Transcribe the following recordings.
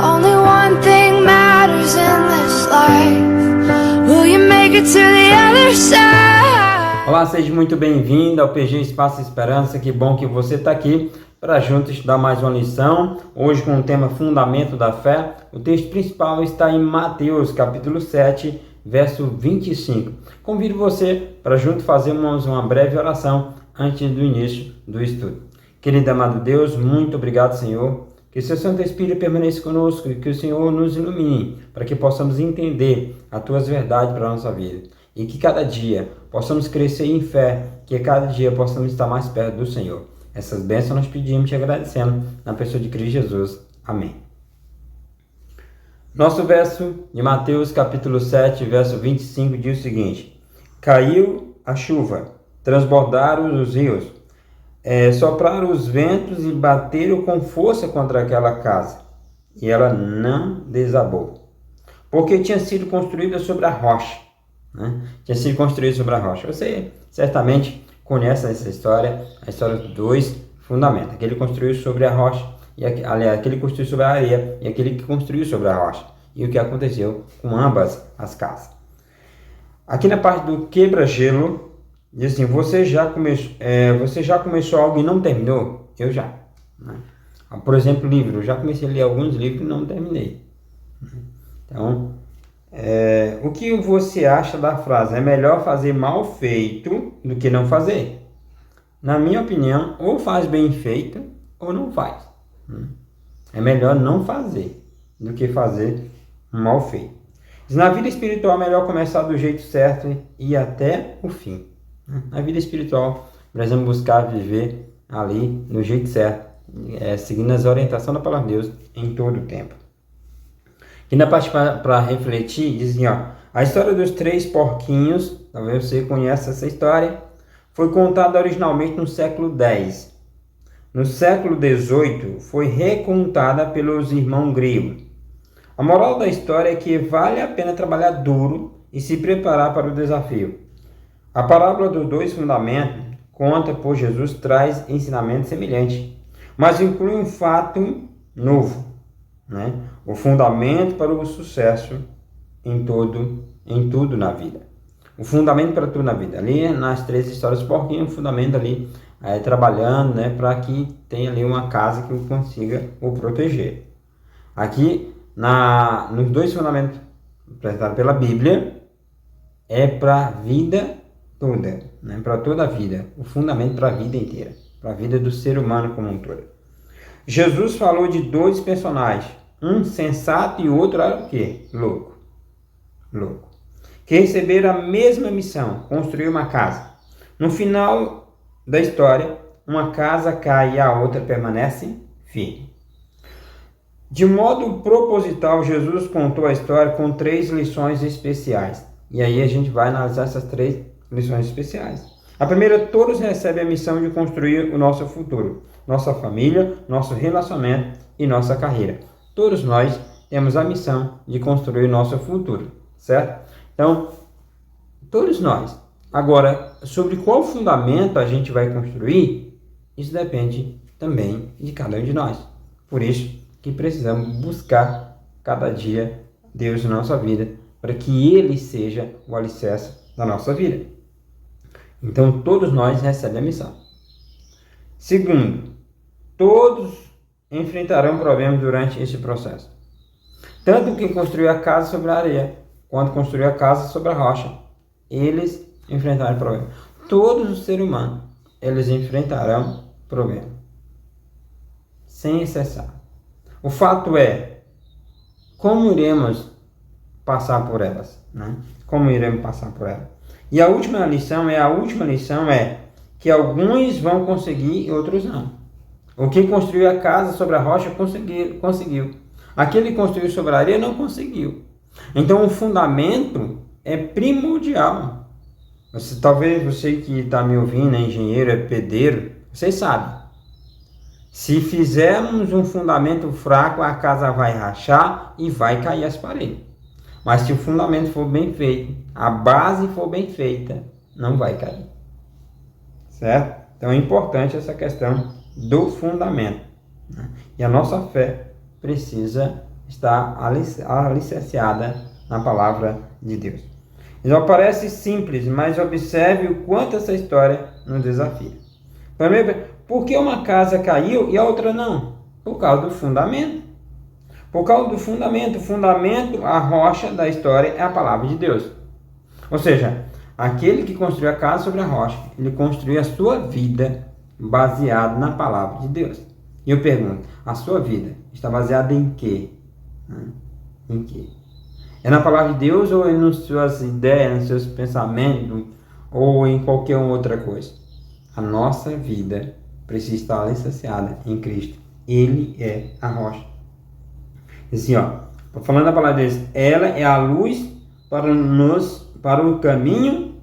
Only one thing matters in this life. Will you make it to the other side? Olá, seja muito bem-vindo ao PG Espaço Esperança. Que bom que você está aqui para juntos estudar mais uma lição. Hoje com o tema Fundamento da Fé. O texto principal está em Mateus, capítulo 7, verso 25. Convido você para juntos fazermos uma breve oração antes do início do estudo. Querido amado Deus, muito obrigado, Senhor. Que seu Santo Espírito permaneça conosco e que o Senhor nos ilumine para que possamos entender as tuas verdades para a nossa vida. E que cada dia possamos crescer em fé, que cada dia possamos estar mais perto do Senhor. Essas bênçãos nós pedimos e agradecendo na pessoa de Cristo Jesus. Amém. Nosso verso de Mateus capítulo 7, verso 25 diz o seguinte: Caiu a chuva, transbordaram os rios, sopraram os ventos e bateram com força contra aquela casa, e ela não desabou, porque tinha sido construída sobre a rocha. Tinha sido construída sobre a rocha. Você certamente conhece essa história, a história dos dois fundamentos. Aquele que construiu sobre a rocha, e aquele que construiu sobre a areia, e aquele que construiu sobre a rocha. E o que aconteceu com ambas as casas. Aqui na parte do quebra-gelo, diz assim: você já começou algo e não terminou? Eu já. Por exemplo, livro. Eu já comecei a ler alguns livros e não terminei. Então, o que você acha da frase? É melhor fazer mal feito do que não fazer? Na minha opinião, ou faz bem feito ou não faz. É melhor não fazer do que fazer mal feito. Na vida espiritual é melhor começar do jeito certo e ir até o fim. Na vida espiritual, nós vamos buscar viver ali no jeito certo, seguindo as orientações da palavra de Deus em todo o tempo. E na parte para refletir, diz assim, a história dos 3 porquinhos, talvez você conheça essa história, foi contada originalmente no século X. No século XVIII, foi recontada pelos irmãos Grimm. A moral da história é que vale a pena trabalhar duro e se preparar para o desafio. A parábola dos 2 fundamentos, conta por Jesus, traz ensinamento semelhante, mas inclui um fato novo, o fundamento para o sucesso em tudo na vida. O fundamento para tudo na vida. Ali nas 3 histórias do porquinho, o fundamento ali trabalhando, para que tenha ali uma casa que consiga o proteger. Aqui nos 2 fundamentos apresentados pela Bíblia, é para a vida toda, para toda a vida, o fundamento para a vida inteira, para a vida do ser humano como um todo. Jesus falou de 2 personagens, um sensato e o outro era o quê? Louco, que receberam a mesma missão, construir uma casa. No final da história, uma casa cai e a outra permanece firme. De modo proposital, Jesus contou a história com 3 lições especiais. E aí a gente vai analisar essas 3 lições especiais. A primeira, todos recebem a missão de construir o nosso futuro, nossa família, nosso relacionamento e nossa carreira. Todos nós temos a missão de construir o nosso futuro, certo? Então, todos nós. Agora, sobre qual fundamento a gente vai construir, isso depende também de cada um de nós. Por isso que precisamos buscar cada dia Deus na nossa vida, para que Ele seja o alicerce da nossa vida. Então, todos nós recebemos a missão. Segundo, todos enfrentarão problemas durante esse processo. Tanto quem construiu a casa sobre a areia, quanto construiu a casa sobre a rocha, eles enfrentaram problemas. Todos os seres humanos, eles enfrentarão problemas. Sem exceção. O fato é, como iremos passar por elas? Como iremos passar por elas? E a última lição é que alguns vão conseguir e outros não. O que construiu a casa sobre a rocha conseguiu. Aquele que construiu sobre a areia não conseguiu. Então o fundamento é primordial. Talvez você que está me ouvindo, é engenheiro, é pedreiro, você sabe. Se fizermos um fundamento fraco, a casa vai rachar e vai cair as paredes. Mas se o fundamento for bem feito, a base for bem feita, não vai cair. Certo? Então é importante essa questão do fundamento. E a nossa fé precisa está alicerçada na palavra de Deus. Então parece simples, mas observe o quanto essa história nos desafia. Primeiro, por que uma casa caiu e a outra não? Por causa do fundamento. Por causa do fundamento. O fundamento, a rocha da história é a palavra de Deus. Ou seja, aquele que construiu a casa sobre a rocha, ele construiu a sua vida baseado na palavra de Deus. E eu pergunto, a sua vida está baseada em quê? Em quê? É na palavra de Deus ou nas suas ideias, nos seus pensamentos ou em qualquer outra coisa? A nossa vida precisa estar alicerçada em Cristo. Ele é a rocha. Assim, falando da palavra de Deus, ela é a luz para o caminho,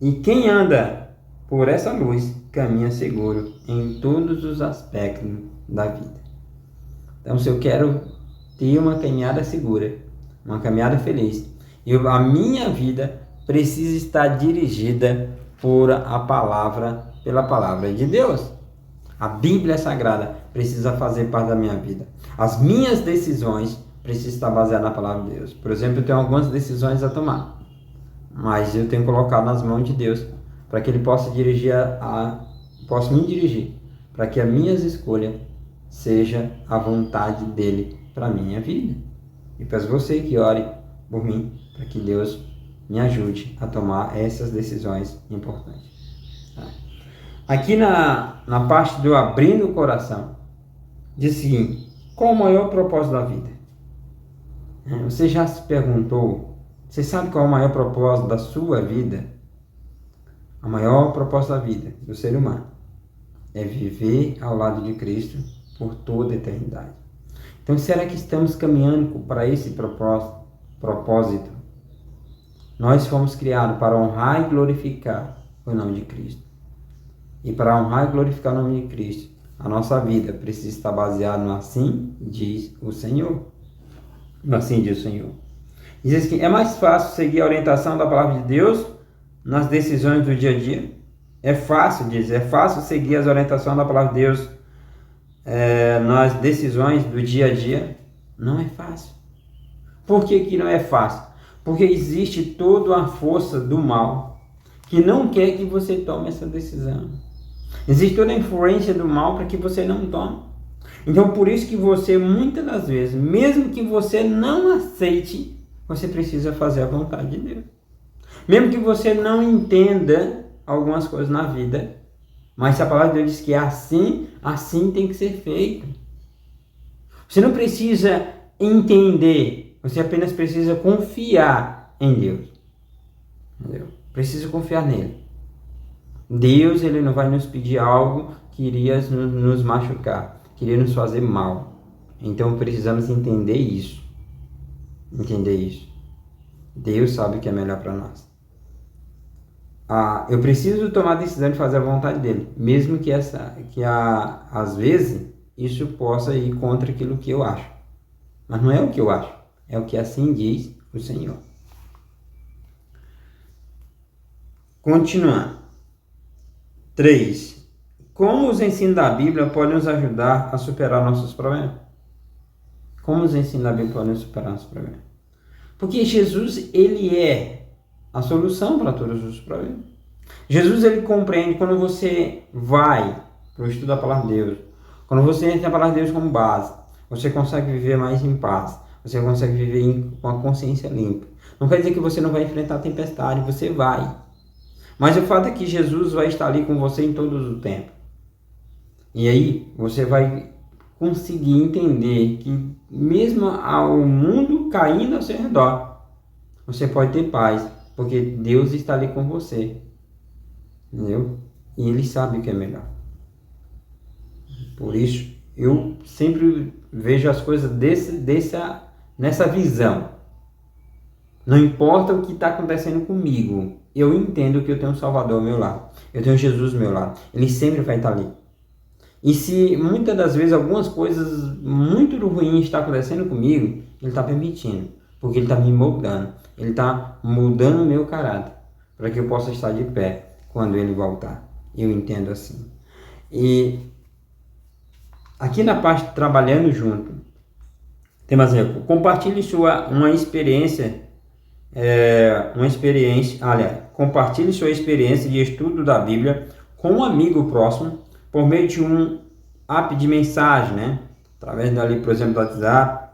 e quem anda por essa luz caminha seguro em todos os aspectos da vida. Então, se eu quero ter uma caminhada segura, uma caminhada feliz, a minha vida precisa estar dirigida pela palavra de Deus. A Bíblia Sagrada precisa fazer parte da minha vida. As minhas decisões precisam estar baseadas na palavra de Deus. Por exemplo, eu tenho algumas decisões a tomar, mas eu tenho que colocar nas mãos de Deus para que Ele possa possa me dirigir, para que as minhas escolhas sejam a vontade dEle para a minha vida. E peço você que ore por mim, para que Deus me ajude a tomar essas decisões importantes. Aqui na parte do abrindo o coração, diz o seguinte: qual o maior propósito da vida? Você já se perguntou? Você sabe qual é o maior propósito da sua vida? O maior propósito da vida do ser humano é viver ao lado de Cristo por toda a eternidade. Então, será que estamos caminhando para esse propósito? Nós fomos criados para honrar e glorificar o nome de Cristo. E para honrar e glorificar o nome de Cristo, a nossa vida precisa estar baseada no assim diz o Senhor. No assim diz o Senhor. Diz que é mais fácil seguir a orientação da palavra de Deus nas decisões do dia a dia. É fácil seguir as orientações da palavra de Deus nas decisões do dia a dia. Não é fácil. Por que não é fácil? Porque existe toda a força do mal que não quer que você tome essa decisão. Existe toda a influência do mal para que você não tome. Então, por isso que você, muitas das vezes, mesmo que você não aceite, você precisa fazer a vontade de Deus. Mesmo que você não entenda algumas coisas na vida, mas se a palavra de Deus diz que é assim, assim tem que ser feito. Você não precisa entender, você apenas precisa confiar em Deus. Entendeu? Precisa confiar nele. Deus, ele não vai nos pedir algo que iria nos machucar, que iria nos fazer mal. Então precisamos entender isso. Deus sabe o que é melhor para nós. Eu preciso tomar a decisão de fazer a vontade dele, mesmo que às vezes isso possa ir contra aquilo que eu acho. Mas não é o que eu acho, é o que assim diz o Senhor. Continuando. 3. Como os ensinos da Bíblia podem nos ajudar a superar nossos problemas? Como os ensinos da Bíblia podem nos superar nossos problemas? Porque Jesus, ele é a solução para todos os problemas. Jesus, ele compreende quando você vai para o estudo da palavra de Deus, quando você entra na palavra de Deus como base, você consegue viver mais em paz, você consegue viver com a consciência limpa. Não quer dizer que você não vai enfrentar a tempestade, você vai. Mas o fato é que Jesus vai estar ali com você em todo o tempo. E aí você vai conseguir entender que mesmo ao mundo caindo ao seu redor, você pode ter paz, porque Deus está ali com você. Entendeu? E Ele sabe o que é melhor. Por isso, eu sempre vejo as coisas nessa visão. Não importa o que está acontecendo comigo, eu entendo que eu tenho um Salvador ao meu lado. Eu tenho Jesus ao meu lado. Ele sempre vai estar ali. E se muitas das vezes algumas coisas muito ruins estão acontecendo comigo, Ele está permitindo. Porque Ele está me moldando. Ele está mudando o meu caráter. Para que eu possa estar de pé quando Ele voltar. Eu entendo assim. E aqui na parte trabalhando junto, Tem mais erro. Compartilhe uma experiência, compartilhe sua experiência de estudo da Bíblia com um amigo próximo por meio de um app de mensagem, né? Através dali, por exemplo, do WhatsApp.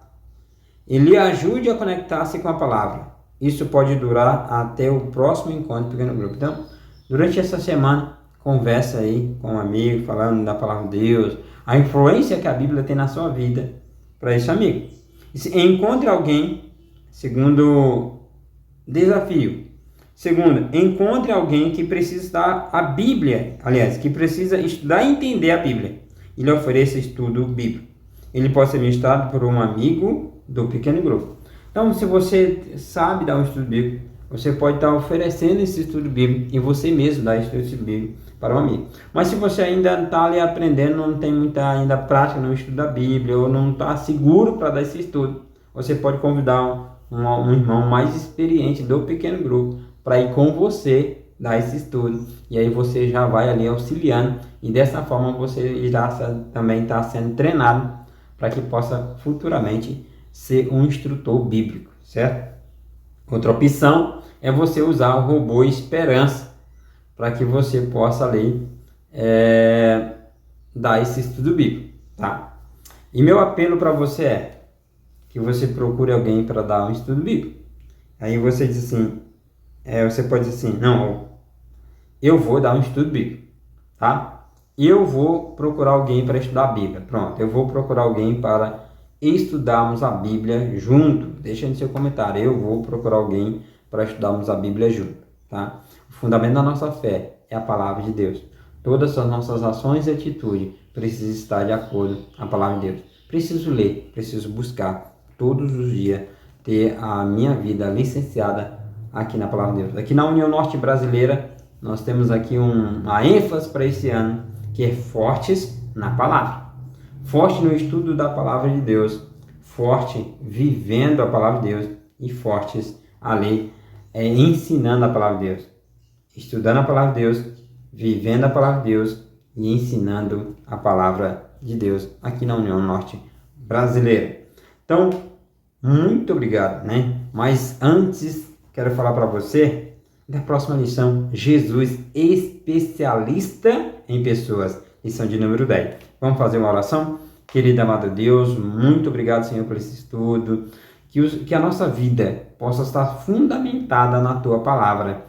E lhe ajude a conectar-se com a palavra. Isso pode durar até o próximo encontro do pequeno grupo. Então, durante essa semana, conversa aí com um amigo, falando da palavra de Deus, a influência que a Bíblia tem na sua vida para esse amigo. Encontre alguém, segundo desafio. Segundo, encontre alguém que precisa estudar a Bíblia, que precisa estudar e entender a Bíblia. E lhe ofereça estudo bíblico. Ele pode ser ministrado por um amigo do pequeno grupo. Então, se você sabe dar um estudo bíblico, você pode estar oferecendo esse estudo bíblico e você mesmo dar esse estudo bíblico para um amigo. Mas se você ainda está ali aprendendo, não tem muita ainda prática no estudo da Bíblia, ou não está seguro para dar esse estudo, você pode convidar um irmão mais experiente do pequeno grupo para ir com você dar esse estudo. E aí você já vai ali auxiliando e dessa forma você irá também estar sendo treinado para que possa futuramente ser um instrutor bíblico, certo? Outra opção é você usar o robô Esperança para que você possa ali dar esse estudo bíblico, tá? E meu apelo para você é que você procure alguém para dar um estudo bíblico. Aí você diz assim, você pode dizer assim, não, eu vou dar um estudo bíblico, tá? Eu vou procurar alguém para estudar a Bíblia. Pronto, eu vou procurar alguém para estudarmos a Bíblia junto. Deixa no seu comentário, eu vou procurar alguém para estudarmos a Bíblia junto, tá? O fundamento da nossa fé é a palavra de Deus. Todas as nossas ações e atitudes precisam estar de acordo com a palavra de Deus. Preciso ler, preciso buscar todos os dias ter a minha vida licenciada aqui na palavra de Deus. Aqui na União Norte Brasileira, nós temos aqui uma ênfase para esse ano, que é fortes na palavra. Forte no estudo da palavra de Deus, forte vivendo a palavra de Deus e fortes ali ensinando a palavra de Deus. Estudando a palavra de Deus, vivendo a palavra de Deus e ensinando a palavra de Deus aqui na União Norte Brasileira. Então, muito obrigado, né? Mas antes, quero falar para você da próxima lição, Jesus, especialista em pessoas, lição de número 10. Vamos fazer uma oração? Querido amado Deus, muito obrigado, Senhor, por esse estudo, que a nossa vida possa estar fundamentada na Tua Palavra,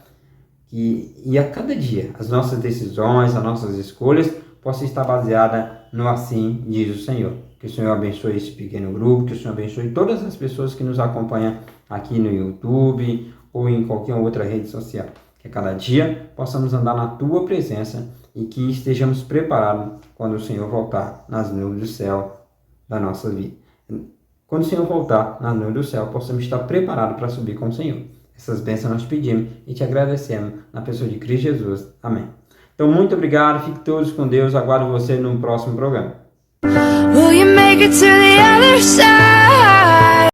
e a cada dia as nossas decisões, as nossas escolhas possam estar baseadas no assim diz o Senhor. Que o Senhor abençoe esse pequeno grupo, que o Senhor abençoe todas as pessoas que nos acompanham aqui no YouTube ou em qualquer outra rede social. Que a cada dia possamos andar na Tua presença e que estejamos preparados quando o Senhor voltar nas nuvens do céu da nossa vida. Quando o Senhor voltar nas nuvens do céu, possamos estar preparados para subir com o Senhor. Essas bênçãos nós pedimos e te agradecemos na pessoa de Cristo Jesus. Amém. Então, muito obrigado. Fiquem todos com Deus. Aguardo você no próximo programa. Will you make it to the other side?